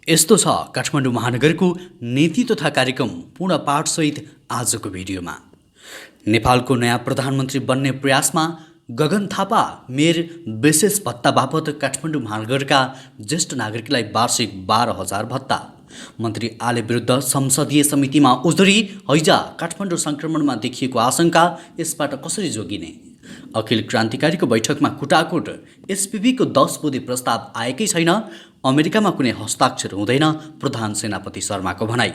यस्तो छ काठमाडौँ महानगरको नीति तथा कार्यक्रम पूर्ण पाठसहित आजको भिडियोमा। नेपालको नयाँ प्रधानमन्त्री बन्ने प्रयासमा गगन थापा मेयर विशेष भत्ता बापत काठमाडौँ महानगरका ज्येष्ठ नागरिकलाई वार्षिक 12,000 भत्ता। मन्त्री आले विरुद्ध संसदीय समितिमा उजुरी, हैजा काठमाडौँ सङ्क्रमणमा देखिएको आशंका, यसबाट कसरी जोगिने? अखिल क्रान्तिकारीको बैठकमा कुटाकुट, एसपीबीको 10 बुँदे प्रस्ताव आएकै छैन, अमेरिकामा कुनै हस्ताक्षर हुँदैन, प्रधान सेनापति शर्माको भनाई।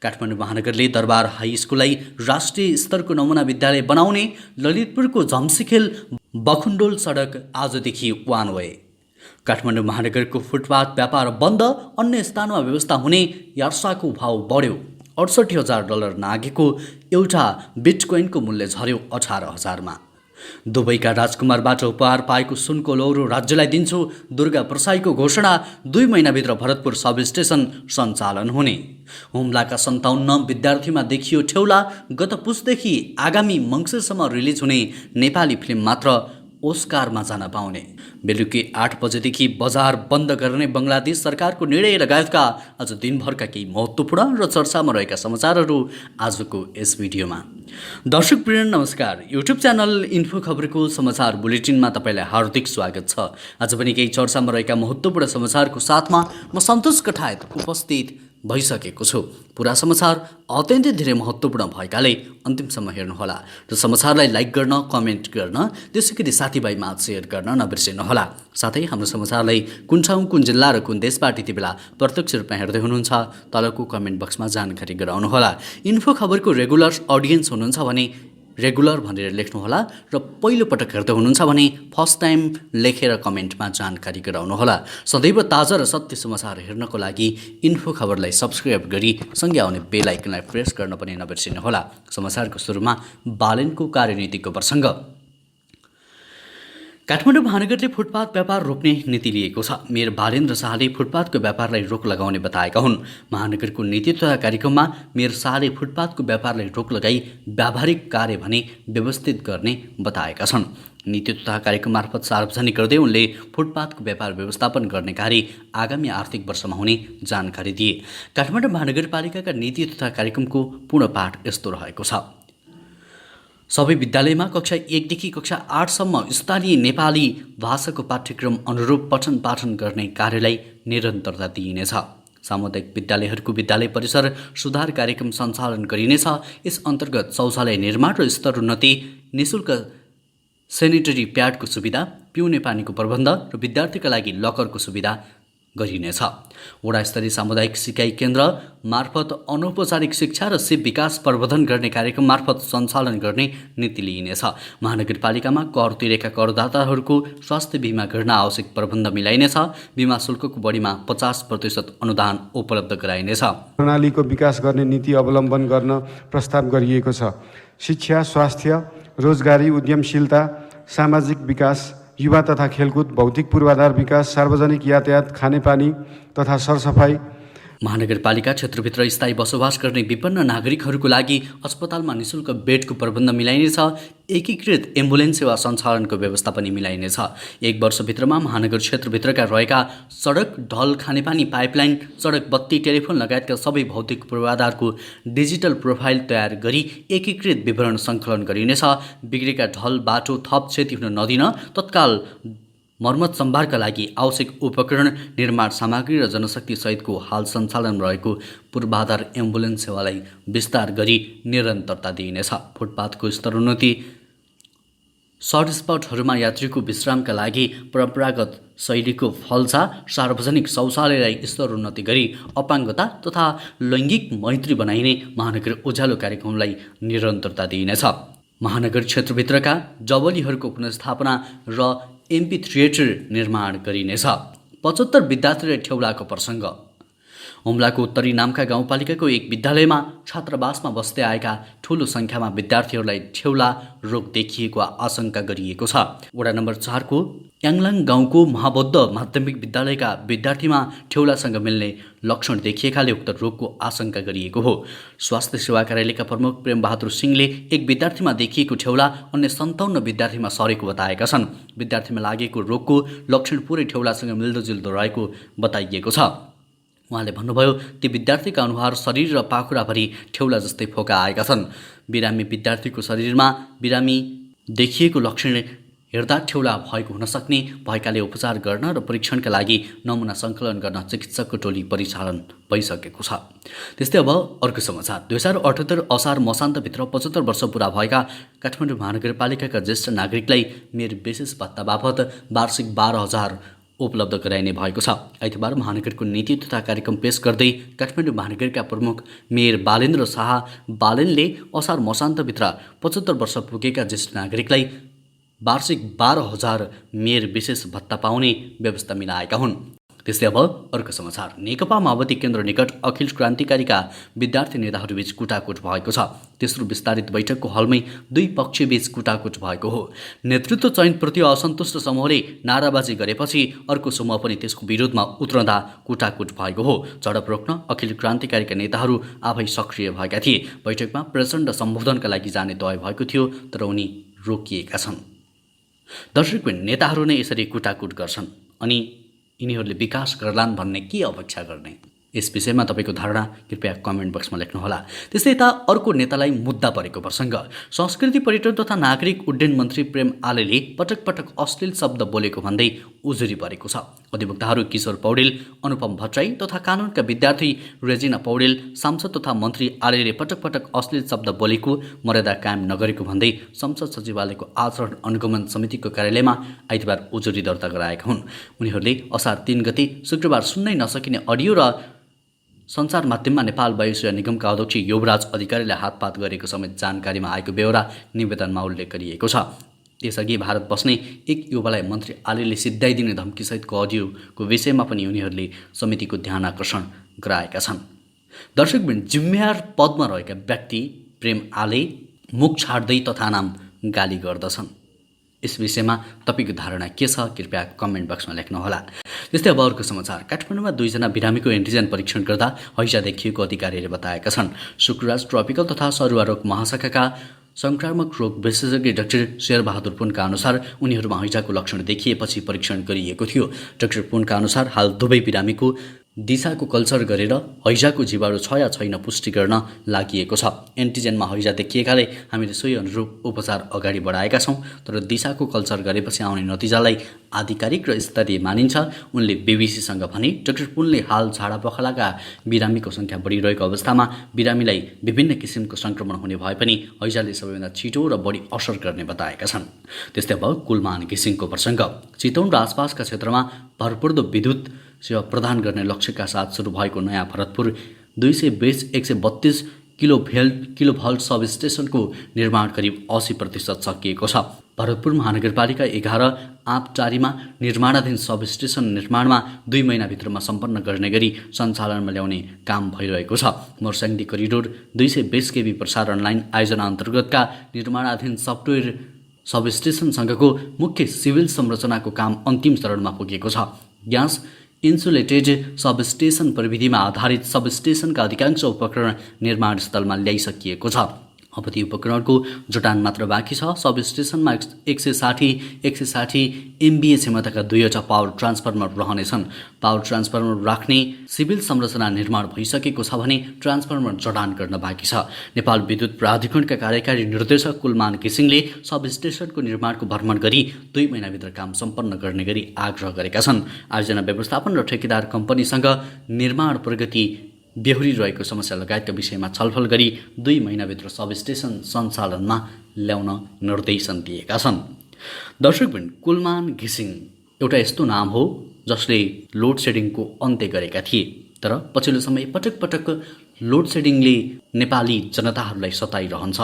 काठमाडौँ महानगरले दरबार हाई स्कुललाई राष्ट्रिय स्तरको नमुना विद्यालय बनाउने, ललितपुरको झम्सीखेल बखुन्डोल सडक आजदेखि वान वे। काठमाडौँ महानगरको फुटपाथ व्यापार बन्द, अन्य स्थानमा व्यवस्था हुने, यार्साको भाव बढ्यो, $68,000 नागेको एउटा बिटकोइनको मूल्य झर्यो 18,000मा। दुबईका राजकुमारबाट उपहार पाएको सुनको लौरो राज्यलाई दिन्छु, दुर्गा प्रसाईको घोषणा, 2 महिनाभित्र भरतपुर सब स्टेसन सञ्चालन हुने। हुम्लाका 57 विद्यार्थीमा देखियो ठेउला, गत पुसदेखि आगामी मङ्सिरसम्म रिलिज हुने नेपाली फिल्म मात्र ओस्कारमा जान पाउने। बेलुकी 8 बजेदेखि बजार बन्द गर्ने बङ्गलादेश सरकारको निर्णय लगायतका आज दिनभरका केही महत्त्वपूर्ण र चर्चामा रहेका समाचारहरू आजको यस भिडियोमा। दर्शकवृन्द नमस्कार, युट्युब च्यानल इन्फो खबरको समाचार बुलेटिनमा तपाईँलाई हार्दिक स्वागत छ। आज पनि केही चर्चामा रहेका महत्त्वपूर्ण समाचारको साथमा म सन्तोष कठायत उपस्थित भइसकेको छु। पुरा समाचार अत्यन्तै धेरै महत्त्वपूर्ण भएकाले अन्तिमसम्म हेर्नुहोला र समाचारलाई लाइक गर्न, कमेन्ट गर्न, त्यसैगरी साथीभाइमा सेयर गर्न नबिर्सिनुहोला। साथै हाम्रो समाचारलाई कुन ठाउँ, कुन जिल्ला र कुन देशबाट यति बेला प्रत्यक्ष रूपमा हेर्दै हुनुहुन्छ तलको कमेन्ट बक्समा जानकारी गराउनुहोला। इन्फो खबरको रेगुलर अडियन्स हुनुहुन्छ भने रेगुलर भनेर लेख्नुहोला र पहिलो पटक हेर्दै हुनुहुन्छ भने फर्स्ट टाइम लेखेर कमेन्टमा जानकारी गराउनुहोला। सदैव ताजा र सत्य समाचार हेर्नको लागि इन्फो खबरलाई सब्सक्राइब गरी सँगै आउने बेल आइकनलाई प्रेस गर्न पनि नबिर्सिनुहोला। समाचारको सुरुमा बालेनको कार्यनीतिको प्रसङ्ग। काठमाडौँ महानगरले फुटपाथ व्यापार रोक्ने नीति लिएको छ। मेयर बालेन्द्र शाहले फुटपाथको व्यापारलाई रोक लगाउने बताएका हुन्। महानगरको नीति तथा कार्यक्रममा मेयर शाहले फुटपाथको व्यापारलाई रोक लगाई व्यावहारिक कार्य भने व्यवस्थित गर्ने बताएका छन्। नीति तथा कार्यक्रम मार्फत सार्वजनिक गर्दै उनले फुटपाथको व्यापार व्यवस्थापन गर्ने कार्य आगामी आर्थिक वर्षमा हुने जानकारी दिए। काठमाडौँ महानगरपालिकाका नीति तथा कार्यक्रमको पूर्ण पाठ यस्तो रहेको छ। सबै विद्यालयमा कक्षा 1 देखि कक्षा 8 सम्म स्थानीय नेपाली भाषाको पाठ्यक्रम अनुरूप पठन पाठन गर्ने कार्यलाई निरन्तरता दिइनेछ। सामुदायिक विद्यालयहरूको विद्यालय परिसर सुधार कार्यक्रम सञ्चालन गरिनेछ। यस अन्तर्गत शौचालय निर्माण र स्तरोन्नति, निःशुल्क सेनिटरी प्याडको सुविधा, पिउने पानीको प्रबन्ध र विद्यार्थीका लागि लकरको सुविधा गरिनेछ। वडा स्तरीय सामुदायिक सिकाइ केन्द्र मार्फत अनौपचारिक शिक्षा र सिप विकास प्रवर्धन गर्ने कार्यक्रम मार्फत सञ्चालन गर्ने नीति लिइनेछ। महानगरपालिकामा कर तिरेका करदाताहरूको स्वास्थ्य बिमा गर्न आवश्यक प्रबन्ध मिलाइनेछ। बिमा शुल्कको बढीमा 50% अनुदान उपलब्ध गराइनेछ। प्रणालीको विकास गर्ने नीति अवलम्बन गर्न प्रस्ताव गरिएको छ। शिक्षा, स्वास्थ्य, रोजगारी, उद्यमशीलता, सामाजिक विकास, युवा तथा खेलकुद, भौतिक पूर्वाधार विकास, सार्वजनिक यातायात, खानेपानी तथा सरसफाई। महानगरपालिका क्षेत्रभित्र स्थायी बसोबास गर्ने विपन्न नागरिकहरूको लागि अस्पतालमा निःशुल्क बेडको प्रबन्ध मिलाइनेछ। एकीकृत एम्बुलेन्स सेवा सञ्चालनको व्यवस्था पनि मिलाइनेछ। 1 वर्षभित्रमा महानगर क्षेत्रभित्रका रहेका सडक, ढल, खानेपानी पाइपलाइन, सडक, बत्ती, टेलिफोन लगायतका सबै भौतिक पूर्वाधारको डिजिटल प्रोफाइल तयार गरी एकीकृत विवरण सङ्कलन गरिनेछ। बिग्रेका ढल, बाटो थप क्षति हुन नदिन तत्काल मर्मत सम्भारका लागि आवश्यक उपकरण, निर्माण सामग्री र जनशक्ति सहितको हाल सञ्चालनमा रहेको पूर्वाधार एम्बुलेन्स सेवालाई विस्तार गरी निरन्तरता दिइनेछ। फुटपाथको स्तरोन्नति, सर्ट स्पटहरूमा यात्रीको विश्रामका लागि परम्परागत शैलीको फल्सा, सार्वजनिक शौचालयलाई स्तरोन्नति गरी अपाङ्गता तथा लैङ्गिक मैत्री बनाइने महानगर उज्यालो कार्यक्रमलाई निरन्तरता दिइनेछ। महानगर क्षेत्रभित्रका जबलीहरूको पुनर्स्थापना र एम्पी थिएटर निर्माण गरिनेछ। 75 विद्यार्थीलाई ठेउलाको प्रसङ्ग। हुम्लाको उत्तरी नामका गाउँपालिकाको एक विद्यालयमा छात्रावासमा बस्दै आएका ठूलो सङ्ख्यामा विद्यार्थीहरूलाई ठेउला रोग देखिएको आशंका गरिएको छ। वडा नम्बर 4 को याङलाङ गाउँको महाबौद्ध माध्यमिक विद्यालयका विद्यार्थीमा ठेउलासँग मिल्ने लक्षण देखिएकाले उक्त रोगको आशंका गरिएको हो। स्वास्थ्य सेवा कार्यालयका प्रमुख प्रेमबहादुर सिंहले एक विद्यार्थीमा देखिएको ठेउला अन्य 57 विद्यार्थीमा सरेको बताएका छन्। विद्यार्थीमा लागेको रोगको लक्षण पुरै ठेउलासँग मिल्दोजुल्दो रहेको बताइएको छ। उहाँले भन्नुभयो ती विद्यार्थीका अनुहार शरीर र पाखुराभरि ठेउला जस्तै फोका आएका छन्। बिरामी विद्यार्थीको शरीरमा बिरामी देखिएको लक्षण हेर्दा ठेउला भएको हुन सक्ने भएकाले उपचार गर्न र परीक्षणका लागि नमुना सङ्कलन गर्न चिकित्सकको टोली परिचालन भइसकेको छ। त्यस्तै अब अर्को समाचार। 2078 असार मसान्तभित्र 75 वर्ष पुरा भएका काठमाडौँ महानगरपालिकाका ज्येष्ठ नागरिकलाई मेयर विशेष भत्ता बापत वार्षिक 12,000 उपलब्ध गराइने भएको छ। आइतबार महानगरको नीति तथा कार्यक्रम पेश गर्दै काठमाडौँ महानगरका प्रमुख मेयर बालेन्द्र शाह बालेनले असार मसान्तभित्र 75 वर्ष पुगेका ज्येष्ठ नागरिकलाई वार्षिक 12,000 मेयर विशेष भत्ता पाउने व्यवस्था मिलाएका हुन्। त्यस्तै अब अर्को समाचार। नेकपा माओवादी केन्द्र निकट अखिल क्रान्तिकारीका विद्यार्थी नेताहरूबीच कुटाकुट भएको छ। तेस्रो विस्तारित बैठकको हलमै दुई पक्षबीच कुटाकुट भएको हो। नेतृत्व चयनप्रति असन्तुष्ट समूहले नाराबाजी गरेपछि अर्को समूह पनि त्यसको विरोधमा उत्रँदा कुटाकुट भएको हो। झडप रोक्न अखिल क्रान्तिकारीका नेताहरू आफै सक्रिय भएका थिए। बैठकमा प्रचण्ड सम्बोधनका लागि जाने तय भएको थियो, तर उनी रोकिएका छन्। दर्शकबिन नेताहरू नै यसरी कुटाकुट गर्छन् अनि यिनीहरूले विकास गर्लान् भन्ने के अपेक्षा गर्ने? यस विषयमा तपाईँको धारणा कृपया कमेन्ट बक्समा लेख्नुहोला। त्यस्तै यता अर्को नेतालाई मुद्दा परेको प्रसङ्ग। संस्कृति पर्यटन तथा नागरिक उड्डयन मन्त्री प्रेम आलेले पटक पटक अश्लील शब्द बोलेको भन्दै उजुरी परेको छ। अधिवक्ताहरू किशोर पौडेल, अनुपम भट्टराई तथा कानुनका विद्यार्थी रेजिना पौडेल, सांसद तथा मन्त्री आलेले पटक पटक अश्लील शब्द बोलेको, मर्यादा कायम नगरेको भन्दै संसद सचिवालयको आचरण अनुगमन समितिको कार्यालयमा आइतबार उजुरी दर्ता गराएका हुन्। उनीहरूले असार 3 गते शुक्रबार सुन्नै नसकिने अडियो र सञ्चार माध्यममा नेपाल वायुसेना निगमका अध्यक्ष युवराज अधिकारीले हातपात गरेको समेत जानकारीमा आएको बेहोरा निवेदनमा उल्लेख गरिएको छ। त्यसअघि भारत बस्ने एक युवालाई मन्त्री आलेले सिद्धाइदिने धम्कीसहितको अडियोको विषयमा पनि उनीहरूले समितिको ध्यान आकर्षण गराएका छन्। दर्शकबिन जिम्मेवार पदमा रहेका व्यक्ति प्रेम आले मुख छाड्दै तथा नाम गाली गर्दछन्। यस विषयमा तपाईँको धारणा के छ कृपया कमेन्ट बक्समा लेख्नुहोला। त्यस्तै अब अर्को समाचार। काठमाडौँमा 2 जना बिरामीको एन्टिजेन परीक्षण गर्दा हैजा देखिएको अधिकारीले बताएका छन्। शुक्रराज ट्रपिकल तथा सरुवा रोग महाशाखाका संक्रामक रोग विशेषज्ञ डाक्टर शेरबहादुर पुनका अनुसार उनीहरूमा हैजाको लक्षण देखिएपछि परीक्षण गरिएको थियो। डाक्टर पुनका अनुसार हाल दुवै बिरामीको दिशाको कल्चर गरेर हैजाको जीवाणु छ या छैन पुष्टि गर्न लागि छ। एन्टिजेनमा हैजा देखिएकाले हामीले सोही अनुरूप उपचार अगाडि बढाएका छौँ, तर दिशाको कल्चर गरेपछि आउने नतिजालाई आधिकारिक र स्तरीय मानिन्छ। उनले बीबीसीसँग भने डाक्टर पुनले हाल झाडापखालाका बिरामीको सङ्ख्या बढिरहेको अवस्थामा बिरामीलाई विभिन्न किसिमको सङ्क्रमण हुने भए पनि हैजाले सबैभन्दा छिटो र बढी असर गर्ने बताएका छन्। त्यस्तै अब कुलमान घिसिङको प्रसङ्ग। चितवन र आसपासका क्षेत्रमा भरपर्दो विद्युत सेवा प्रदान गर्ने लक्ष्यका साथ सुरु भएको नयाँ भरतपुर 220-132 किलोभोल्ट सब स्टेसनको निर्माण करिब 80% सकिएको छ। भरतपुर महानगरपालिका 11 आँपटारीमा निर्माणाधीन सब स्टेसन निर्माणमा 2 महिनाभित्रमा सम्पन्न गर्ने गरी सञ्चालनमा ल्याउने काम भइरहेको छ। मोरसाङदी करिडोर 220 केबी प्रसारण लाइन आयोजना अन्तर्गतका निर्माणाधीन सफ्टवेयर सब स्टेसनसँगको मुख्य सिभिल संरचनाको काम अन्तिम चरणमा पुगेको छ। ग्यास इन्सुलेटेड सबस्टेसन प्रविधिमा आधारित सबस्टेसनका अधिकांश उपकरण निर्माण स्थलमा ल्याइसकिएको छ। अब ती उपकरणको जुटान मात्र बाँकी छ। सबस्टेसनमा 160 MVA क्षमताका 2वटा पावर ट्रान्सफर्मर रहनेछन्। पावर ट्रान्सफर्मर राख्ने सिभिल संरचना निर्माण भइसकेको छ भने ट्रान्सफर्मर जडान गर्न बाँकी छ। नेपाल विद्युत प्राधिकरणका कार्यकारी निर्देशक कुलमान घिसिङले सबस्टेसनको निर्माणको भ्रमण गरी 2 महिनाभित्र काम सम्पन्न गर्ने गरी आग्रह गरेका छन्। आयोजना व्यवस्थापन र ठेकेदार कम्पनीसँग निर्माण प्रगति बेहोरिरहेको समस्या लगायतका विषयमा छलफल गरी 2 महिनाभित्र सबस्टेसन सञ्चालनमा ल्याउन निर्देशन दिएका छन्। दर्शकबिन कुलमान घिसिङ एउटा यस्तो नाम हो जसले लोड सेडिङको अन्त्य गरेका थिए, तर पछिल्लो समय पटक पटक लोड सेडिङले नेपाली जनताहरूलाई सताइरहन्छ।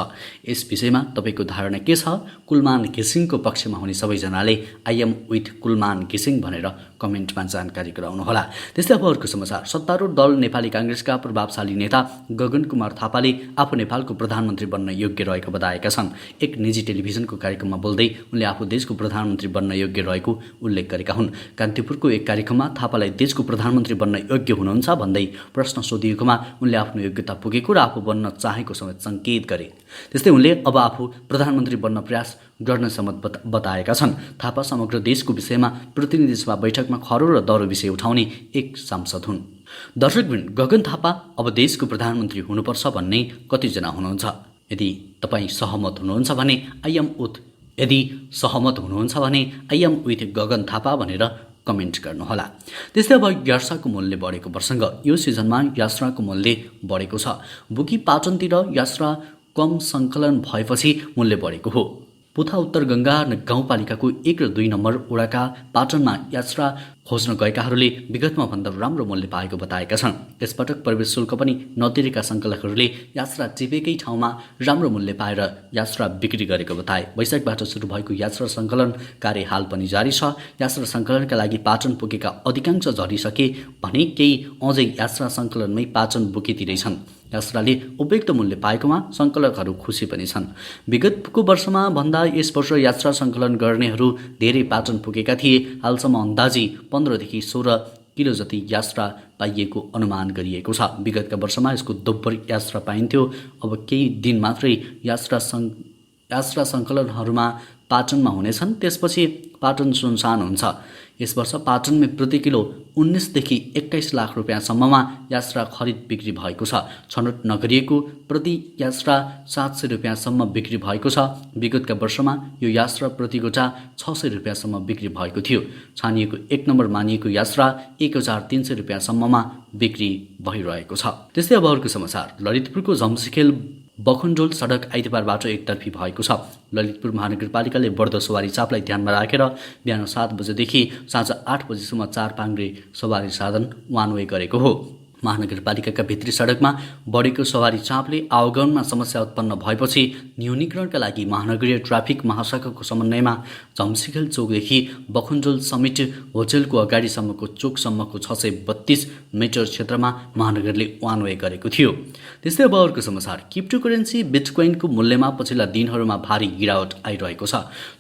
यस विषयमा तपाईँको धारणा के छ? कुलमान घिसिङको पक्षमा हुने सबैजनाले आई एम विथ कुलमान घिसिङ भनेर कमेन्टमा जानकारी गराउनुहोला। त्यस्तै अब अर्को समाचार। सत्तारूढ दल नेपाली काङ्ग्रेसका प्रभावशाली नेता गगन कुमार थापाले आफू नेपालको प्रधानमन्त्री बन्न योग्य रहेको बताएका छन्। एक निजी टेलिभिजनको कार्यक्रममा बोल्दै उनले आफू देशको प्रधानमन्त्री बन्न योग्य रहेको उल्लेख गरेका हुन्। कान्तिपुरको एक कार्यक्रममा थापालाई देशको प्रधानमन्त्री बन्न योग्य हुनुहुन्छ भन्दै प्रश्न सोधिएकोमा उनले आफ्नो योग्यता पुगेको र आफू बन्न चाहेको समेत सङ्केत गरे। त्यस्तै उनले अब आफू प्रधानमन्त्री बन्न प्रयास गर्न समेत बताएका छन्। थापा समग्र देशको विषयमा प्रतिनिधि सभा बैठकमा खरो र दह्रो विषय उठाउने एक सांसद हुन्। दर्शकवृन्द, गगन थापा अब देशको प्रधानमन्त्री हुनुपर्छ भन्ने कतिजना हुनुहुन्छ? यदि तपाईँ सहमत हुनुहुन्छ भने I am with Gagan Thapa भनेर कमेन्ट गर्नुहोला। त्यस्तै अब यात्राको मूल्य बढेको प्रसङ्ग। यो सिजनमा यात्राको मूल्य बढेको छ। बुकी पाटनतिर यात्रा कम सङ्कलन भएपछि मूल्य बढेको हो। पुथा उत्तर गङ्गा गाउँपालिकाको 1 र 2 नम्बर वडाका पाटनमा यात्रा खोज्न गएकाहरूले विगतमा भन्दा राम्रो मूल्य पाएको बताएका छन्। यसपटक प्रवेश शुल्क पनि नतिरेका सङ्कलकहरूले यात्रा टिपेकै ठाउँमा राम्रो मूल्य पाएर यात्रा बिक्री गरेको बताए। वैशाखबाट सुरु भएको यात्रा सङ्कलन कार्य हाल पनि जारी छ। यात्रा सङ्कलनका लागि पाटन पुगेका अधिकांश झरिसके भने केही अझै यात्रा सङ्कलनमै पाटन बुकेतिरै छन्। यात्राले उपयुक्त मूल्य पाएकोमा सङ्कलकहरू खुसी पनि छन्। विगतको वर्षमा भन्दा यस वर्ष यात्रा सङ्कलन गर्नेहरू धेरै पाटन पुगेका थिए। हालसम्म अन्दाजी 15 देखि 16 किलो जति यात्रा पाइएको अनुमान गरिएको छ। विगतका वर्षमा यसको दोब्बर यात्रा पाइन्थ्यो। अब केही दिन मात्रै यात्रा सङ्कलनहरूमा पाटनमा हुनेछन्, त्यसपछि पाटन सुनसान हुन्छ। यस वर्ष पाटनमै प्रति किलो 19 देखि 21 लाख रुपियाँसम्ममा यात्रा खरिद बिक्री भएको छ। छनौट नगरिएको प्रति यात्रा 700 रुपियाँसम्म बिक्री भएको छ। विगतका वर्षमा यो यात्रा प्रति गोटा 600 रुपियाँसम्म बिक्री भएको थियो। छानिएको 1 नम्बर मानिएको यात्रा 1300 रुपियाँसम्ममा बिक्री भइरहेको छ। त्यस्तै अब अर्को समाचार। ललितपुरको झम्सीखेल बखुन्डोल सडक आइतबारबाट एकतर्फी भएको छ। ललितपुर महानगरपालिकाले बढ्दो सवारी चापलाई ध्यानमा राखेर बिहान 7 बजेदेखि साँझ 8 बजेसम्म 4 पाङ्ग्रे सवारी साधन वान वे गरेको हो। महानगरपालिकाका भित्री सडकमा बढेको सवारी चापले आवागमनमा समस्या उत्पन्न भएपछि न्यूनीकरणका लागि महानगरीय ट्राफिक महाशाखाको समन्वयमा झम्सीखेल चोकदेखि बखुन्डोल समिट होटलको अगाडिसम्मको चोकसम्मको 632 मिटर क्षेत्रमा महानगरले वान वे गरेको थियो। त्यस्तै अब अर्को समाचार। क्रिप्टोकरेन्सी बिटकोइनको मूल्यमा पछिल्ला दिनहरूमा भारी गिरावट आइरहेको छ।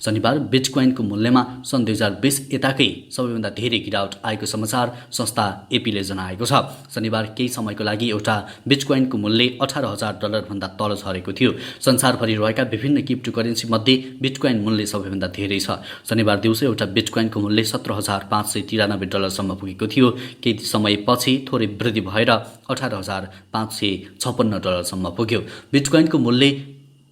शनिबार बिटकोइनको मूल्यमा सन् 2020 यताकै सबैभन्दा धेरै गिरावट आएको समाचार संस्था एपीले जनाएको छ। शनिबार केही समयको लागि एउटा बिटकोइनको मूल्य $18,000 भन्दा तल झरेको थियो। संसारभरि रहेका विभिन्न क्रिप्टोकरेन्सी मध्ये बिटकोइन मूल्य सबैभन्दा धेरै छ। शनिबार दिउँसो एउटा बिटकोइनको मूल्य $17,593 सम्म पुगेको थियो। केही समयपछि थोरै वृद्धि भएर $18,556 सम्म पुग्यो। बिटकोइनको मूल्य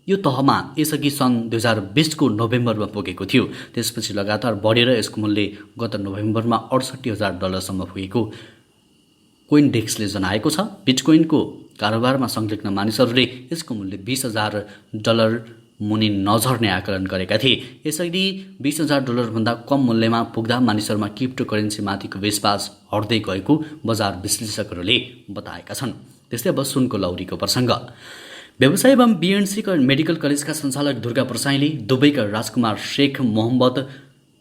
यो तहमा यसअघि सन् 2020 को नोभेम्बरमा पुगेको थियो। त्यसपछि लगातार बढेर यसको मूल्य गत नोभेम्बरमा $68,000 सम्म पुगेको कोइनडेक्सले जनाएको छ। बिटकोइनको कारोबारमा संलग्न मानिसहरूले यसको मूल्य $20,000 मुनि नझर्ने आकलन गरेका थिए। यसैले $20,000 भन्दा कम मूल्यमा पुग्दा मानिसहरूमा क्रिप्टोकरेन्सीमाथिको विश्वास हट्दै गएको बजार विश्लेषकहरूले बताएका छन्। त्यस्तै अब सुनको लौरीको प्रसङ्ग। व्यवसाय एवं बीएनसी मेडिकल कलेजका सञ्चालक दुर्गा प्रसाईले दुबईका राजकुमार शेख मोहम्मद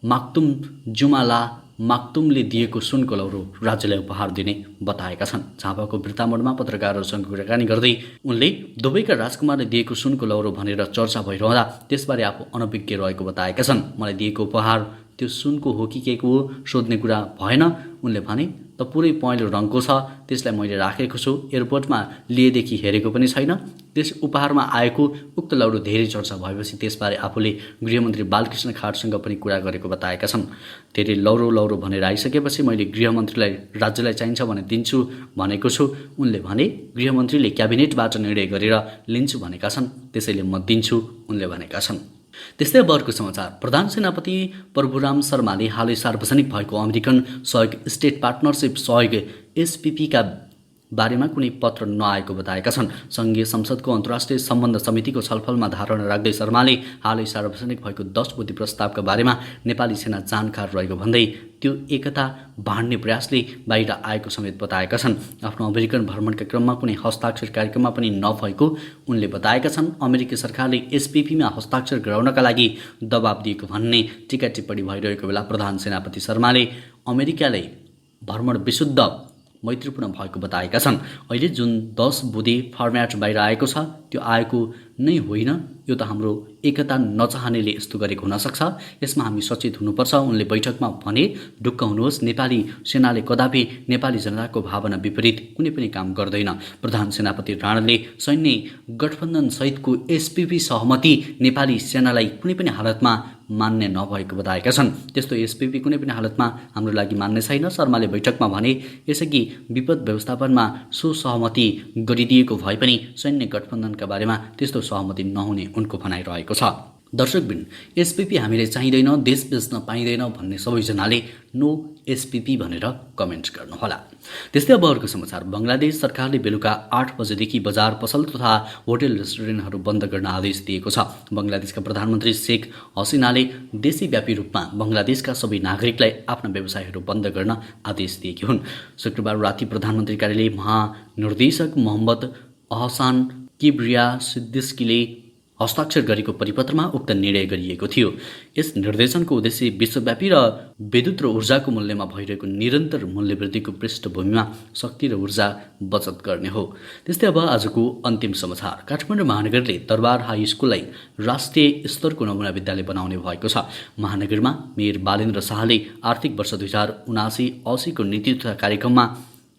माक्तुम जुमाला माक्तुमले दिएको सुनको लौरो राज्यलाई उपहार दिने बताएका छन्। झापाको बिर्तामोडमा पत्रकारहरूसँग कुराकानी गर्दै उनले दुबईका राजकुमारले दिएको सुनको लौरो भनेर चर्चा भइरहँदा त्यसबारे आफू अनभिज्ञ रहेको बताएका छन्। मलाई दिएको उपहार त्यो सुनको हो कि के को हो सोध्ने कुरा भएन। उनले भने त पुरै पहेँलो रङको छ, त्यसलाई मैले राखेको छु, एयरपोर्टमा लिएदेखि हेरेको पनि छैन। त्यस उपहारमा आएको उक्त लौरो धेरै चर्चा भएपछि त्यसबारे आफूले गृहमन्त्री बालकृष्ण खाडसँग पनि कुरा गरेको बताएका छन्। धेरै लौरो भनेर आइसकेपछि मैले गृहमन्त्रीलाई राज्यलाई चाहिन्छ भने दिन्छु भनेको छु। उनले भने गृहमन्त्रीले क्याबिनेटबाट निर्णय गरेर लिन्छु भनेका छन्, त्यसैले म दिन्छु उनले भनेका छन्। त्यस्तै अब अर्को समाचार। प्रधान सेनापति प्रभुराम शर्माले हालै सार्वजनिक भएको अमेरिकन सहयोग स्टेट पार्टनरसिप सहयोग एसपीपीका बारेमा कुनै पत्र नआएको बताएका छन्। सङ्घीय संसदको अन्तर्राष्ट्रिय सम्बन्ध समितिको छलफलमा धारणा राख्दै शर्माले हालै सार्वजनिक भएको 10 बुँदे प्रस्तावका बारेमा नेपाली सेना जानकार रहेको भन्दै त्यो एकता बाँड्ने प्रयासले बाहिर आएको समेत बताएका छन्। आफ्नो अमेरिकन भ्रमणका क्रममा कुनै हस्ताक्षर कार्यक्रममा पनि नभएको उनले बताएका छन्। अमेरिकी सरकारले एसपीपीमा हस्ताक्षर गराउनका लागि दबाब दिएको भन्ने टिका टिप्पणी भइरहेको बेला प्रधान सेनापति शर्माले अमेरिकाले भ्रमण विशुद्ध मैत्रीपूर्ण भएको बताएका छन्। अहिले जुन 10 बुँदे फर्म्याट बाहिर आएको छ त्यो आएको नै होइन, यो त हाम्रो एकता नचाहनेले यस्तो गरेको हुनसक्छ, यसमा हामी सचेत हुनुपर्छ। उनले बैठकमा भने, ढुक्क हुनुहोस्, नेपाली सेनाले कदापि नेपाली जनताको भावना विपरीत कुनै पनि काम गर्दैन। प्रधान सेनापति राणाले सैन्य गठबन्धन सहितको एसपीपी सहमति नेपाली सेनालाई कुनै पनि हालतमा मान्ने नभएको बताएका छन्। त्यस्तो एसपीपी कुनै पनि हालतमा हाम्रो लागि मान्ने छैन। शर्माले बैठकमा भने, यसअघि विपद व्यवस्थापनमा सो सहमति गरिदिएको भए पनि सैन्य गठबन्धनका बारेमा त्यस्तो सहमति नहुने उनको भनाइरहेको छ। दर्शकबिन, एसपीपी हामीले चाहिँदैन, देश बेच्न पाइँदैन भन्ने सबैजनाले नो एसपीपी भनेर कमेन्ट गर्नुहोला। त्यस्तै अब अर्को समाचार। बङ्गलादेश सरकारले बेलुका 8 बजेदेखि बजार, पसल तथा होटल रेस्टुरेन्टहरू बन्द गर्न आदेश दिएको छ। बङ्गलादेशका प्रधानमन्त्री शेख हसिनाले देशव्यापी रूपमा बङ्गलादेशका सबै नागरिकलाई आफ्ना व्यवसायहरू बन्द गर्न आदेश दिएकी हुन्। शुक्रबार राति प्रधानमन्त्री कार्यालय महानिर्देशक मोहम्मद अहसान किब्रिया सिद्दिकीले हस्ताक्षर गरेको परिपत्रमा उक्त निर्णय गरिएको थियो। यस निर्देशनको उद्देश्य विश्वव्यापी र विद्युत र ऊर्जाको मूल्यमा भइरहेको निरन्तर मूल्यवृद्धिको पृष्ठभूमिमा शक्ति र ऊर्जा बचत गर्ने हो। त्यस्तै अब आजको अन्तिम समाचार। काठमाडौँ महानगरले दरबार हाई स्कुललाई राष्ट्रिय स्तरको नमुना विद्यालय बनाउने भएको छ। महानगरमा मेयर बालेन्द्र शाहले आर्थिक वर्ष 2079-80 को नीति तथा कार्यक्रममा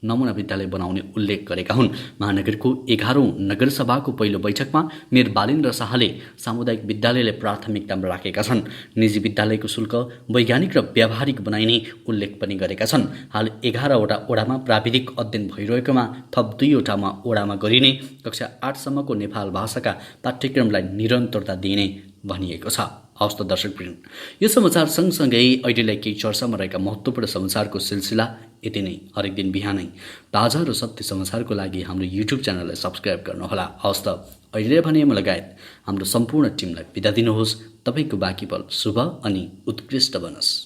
नमुना विद्यालय बनाउने उल्लेख गरेका हुन्। महानगरको 11औं नगरसभाको पहिलो बैठकमा मेयर बालेन्द्र शाहले सामुदायिक विद्यालयलाई प्राथमिकतामा राखेका छन्। निजी विद्यालयको शुल्क वैज्ञानिक र व्यावहारिक बनाइने उल्लेख पनि गरेका छन्। हाल 11वटा ओडामा प्राविधिक अध्ययन भइरहेकोमा थप 2वटा ओडामा गरिने कक्षा 8 सम्मको नेपाल भाषाका पाठ्यक्रमलाई निरन्तरता दिइने भनिएको छ। हवस् त दर्शकवृन्द, यो समाचार सँगसँगै अहिलेलाई केही चर्चामा रहेका महत्त्वपूर्ण समाचारको सिलसिला यति नै। हरेक दिन बिहानै ताजा र सत्य समाचारको लागि हाम्रो युट्युब च्यानललाई सब्स्क्राइब गर्नुहोला। हवस् त अहिले भने म लगायत हाम्रो सम्पूर्ण टिमलाई बिदा दिनुहोस्। तपाईँको बाँकी पल शुभ अनि उत्कृष्ट बनोस्।